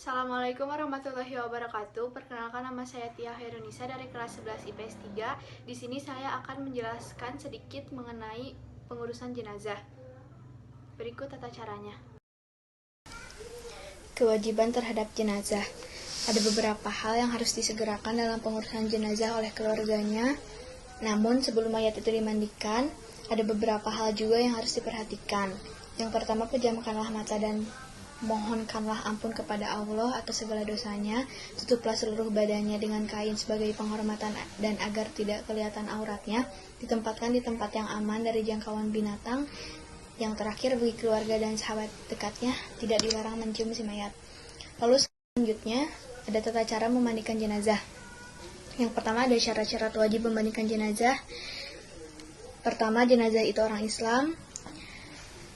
Assalamualaikum warahmatullahi wabarakatuh. Perkenalkan, nama saya Tia Herunisa dari kelas 11 IPS 3. Di sini saya akan menjelaskan sedikit mengenai pengurusan jenazah. Berikut tata caranya. Kewajiban terhadap jenazah. Ada beberapa hal yang harus disegerakan dalam pengurusan jenazah oleh keluarganya. Namun sebelum mayat itu dimandikan, ada beberapa hal juga yang harus diperhatikan. Yang pertama, pejamkanlah mata dan mohonkanlah ampun kepada Allah atas segala dosanya. Tutuplah seluruh badannya dengan kain sebagai penghormatan dan agar tidak kelihatan auratnya. Ditempatkan di tempat yang aman dari jangkauan binatang. Yang terakhir, bagi keluarga dan sahabat dekatnya tidak dilarang mencium si mayat. Lalu selanjutnya ada tata cara memandikan jenazah. Yang pertama, ada syarat-syarat wajib memandikan jenazah. Pertama, jenazah itu orang Islam.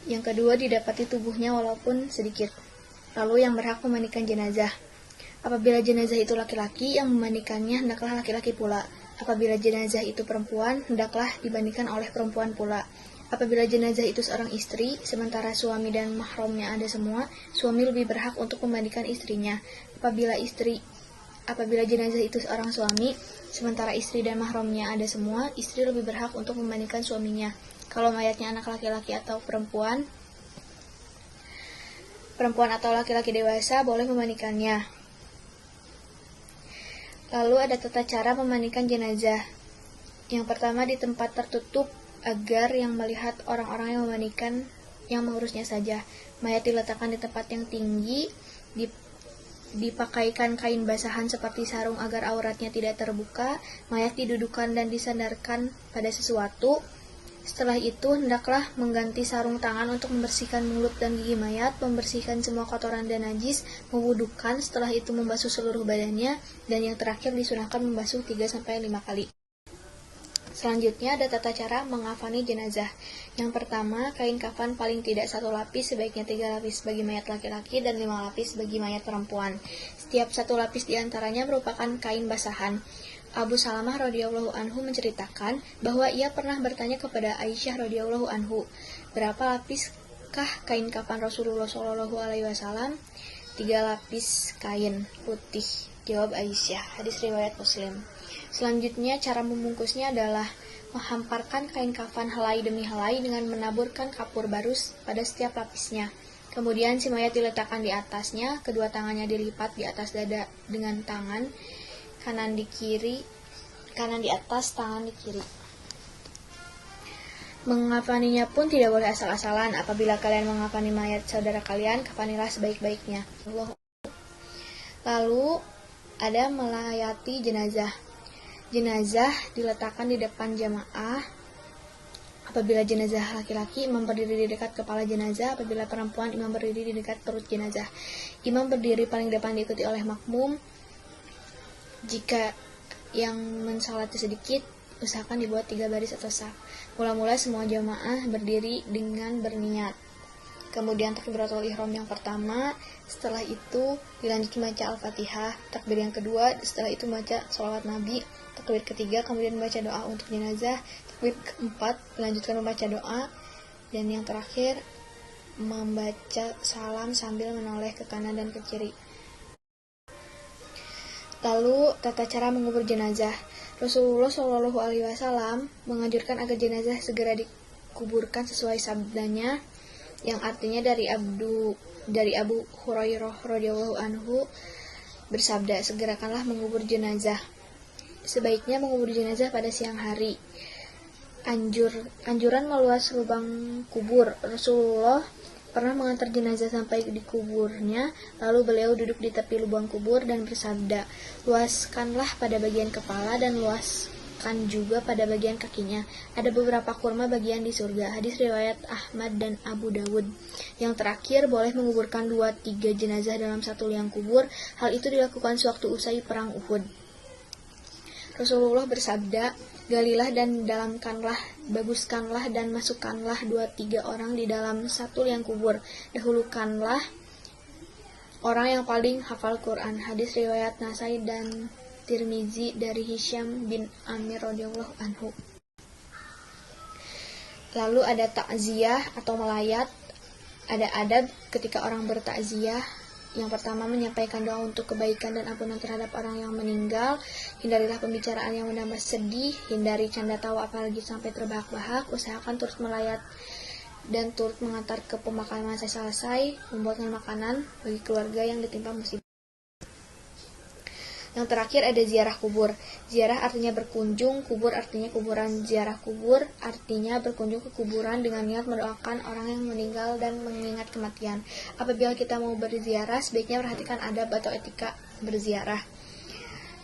Yang kedua, didapati tubuhnya walaupun sedikit. Lalu yang berhak memandikan jenazah. Apabila jenazah itu laki-laki, yang memandikannya hendaklah laki-laki pula. Apabila jenazah itu perempuan, hendaklah dimandikan oleh perempuan pula. Apabila jenazah itu seorang istri, sementara suami dan mahramnya ada semua, suami lebih berhak untuk memandikan istrinya. Apabila jenazah itu seorang suami, sementara istri dan mahramnya ada semua, istri lebih berhak untuk memandikan suaminya. Kalau mayatnya anak laki-laki atau perempuan atau laki-laki dewasa boleh memandikannya. Lalu ada tata cara memandikan jenazah. Yang pertama, di tempat tertutup agar yang melihat orang-orang yang memandikan yang mengurusnya saja. Mayat diletakkan di tempat yang tinggi, dipakaikan kain basahan seperti sarung agar auratnya tidak terbuka. Mayat didudukkan dan disandarkan pada sesuatu. Setelah itu, hendaklah mengganti sarung tangan untuk membersihkan mulut dan gigi mayat, membersihkan semua kotoran dan najis, mewudukan, setelah itu membasuh seluruh badannya, dan yang terakhir disunahkan membasuh 3-5 kali. Selanjutnya ada tata cara mengafani jenazah. Yang pertama, kain kafan paling tidak 1 lapis, sebaiknya 3 lapis bagi mayat laki-laki dan 5 lapis bagi mayat perempuan. Setiap 1 lapis diantaranya merupakan kain basahan. Abu Salamah radhiyallahu anhu menceritakan bahwa ia pernah bertanya kepada Aisyah radhiyallahu anhu, berapa lapiskah kain kafan Rasulullah Shallallahu alaihi wasallam? 3 lapis kain putih, jawab Aisyah. Hadis riwayat Muslim. Selanjutnya, cara membungkusnya adalah menghamparkan kain kafan helai demi helai dengan menaburkan kapur barus pada setiap lapisnya. Kemudian si mayat diletakkan di atasnya, kedua tangannya dilipat di atas dada dengan tangan kanan di atas, tangan di kiri. Mengafaninya pun tidak boleh asal-asalan. Apabila kalian mengafani mayat saudara kalian, kafanilah sebaik-baiknya. Lalu ada melayati jenazah. Jenazah diletakkan di depan jamaah. Apabila jenazah laki-laki, imam berdiri di dekat kepala jenazah. Apabila perempuan, imam berdiri di dekat perut jenazah. Imam berdiri paling depan diikuti oleh makmum. Jika yang mensalati sedikit, usahakan dibuat 3 baris atau saf. Mula-mula semua jamaah berdiri dengan berniat. Kemudian takbiratul ihram yang pertama, setelah itu dilanjutkan baca Al-Fatihah. Takbir yang kedua, setelah itu baca sholawat Nabi. Takbir ketiga, kemudian membaca doa untuk jenazah. Takbir keempat, dilanjutkan membaca doa. Dan yang terakhir, membaca salam sambil menoleh ke kanan dan ke kiri. Lalu tata cara mengubur jenazah. Rasulullah Shallallahu alaihi wasallam menganjurkan agar jenazah segera dikuburkan sesuai sabdanya, yang artinya dari Abu Hurairah radhiyallahu anhu bersabda, segerakanlah mengubur jenazah. Sebaiknya mengubur jenazah pada siang hari. Anjuran meluas lubang kubur. Rasulullah pernah mengantar jenazah sampai di kuburnya, lalu beliau duduk di tepi lubang kubur dan bersabda, luaskanlah pada bagian kepala dan luaskan juga pada bagian kakinya. Ada beberapa kurma bagian di surga. Hadis riwayat Ahmad dan Abu Dawud. Yang terakhir, boleh menguburkan 2-3 jenazah dalam satu liang kubur. Hal itu dilakukan sewaktu usai perang Uhud. Rasulullah bersabda, galilah dan dalamkanlah, baguskanlah dan masukkanlah 2-3 orang di dalam satu liang kubur. Dahulukanlah orang yang paling hafal Quran. Hadis riwayat Nasai dan Tirmizi dari Hisham bin Amir radhiyallahu anhu. Lalu ada takziah atau melayat. Ada adab ketika orang bertakziah. Yang pertama, menyampaikan doa untuk kebaikan dan ampunan terhadap orang yang meninggal. Hindarilah pembicaraan yang menambah sedih, hindari canda tawa apalagi sampai terbahak-bahak. Usahakan turut melayat dan turut mengantar ke pemakaman selesai, membuatkan makanan bagi keluarga yang ditimpa musibah. Yang terakhir ada ziarah kubur. Ziarah artinya berkunjung, kubur artinya kuburan. Ziarah kubur artinya berkunjung ke kuburan dengan niat mendoakan orang yang meninggal dan mengingat kematian. Apabila kita mau berziarah, sebaiknya perhatikan adab atau etika berziarah.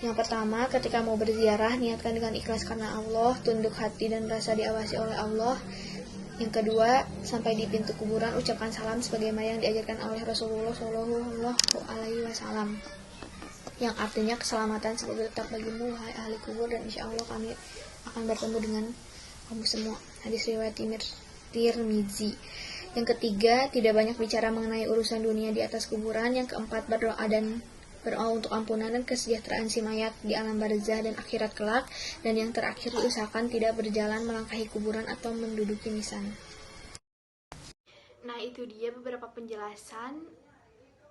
Yang pertama, ketika mau berziarah, niatkan dengan ikhlas karena Allah, tunduk hati dan rasa diawasi oleh Allah. Yang kedua, sampai di pintu kuburan, ucapkan salam sebagaimana yang diajarkan oleh Rasulullah SAW, yang artinya keselamatan semoga tetap bagimu, wahai ahli kubur, dan insya Allah kami akan bertemu dengan kamu semua. Hadis riwayat Tirmizi. Yang ketiga, tidak banyak bicara mengenai urusan dunia di atas kuburan. Yang keempat, berdoa untuk ampunan dan kesejahteraan si mayat di alam barzah dan akhirat kelak. Dan yang terakhir, diusahakan tidak berjalan melangkahi kuburan atau menduduki nisan. Nah, itu dia beberapa penjelasan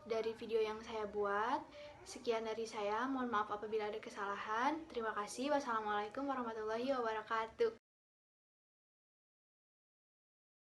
dari video yang saya buat. Sekian dari saya, mohon maaf apabila ada kesalahan. Terima kasih. Wassalamualaikum warahmatullahi wabarakatuh.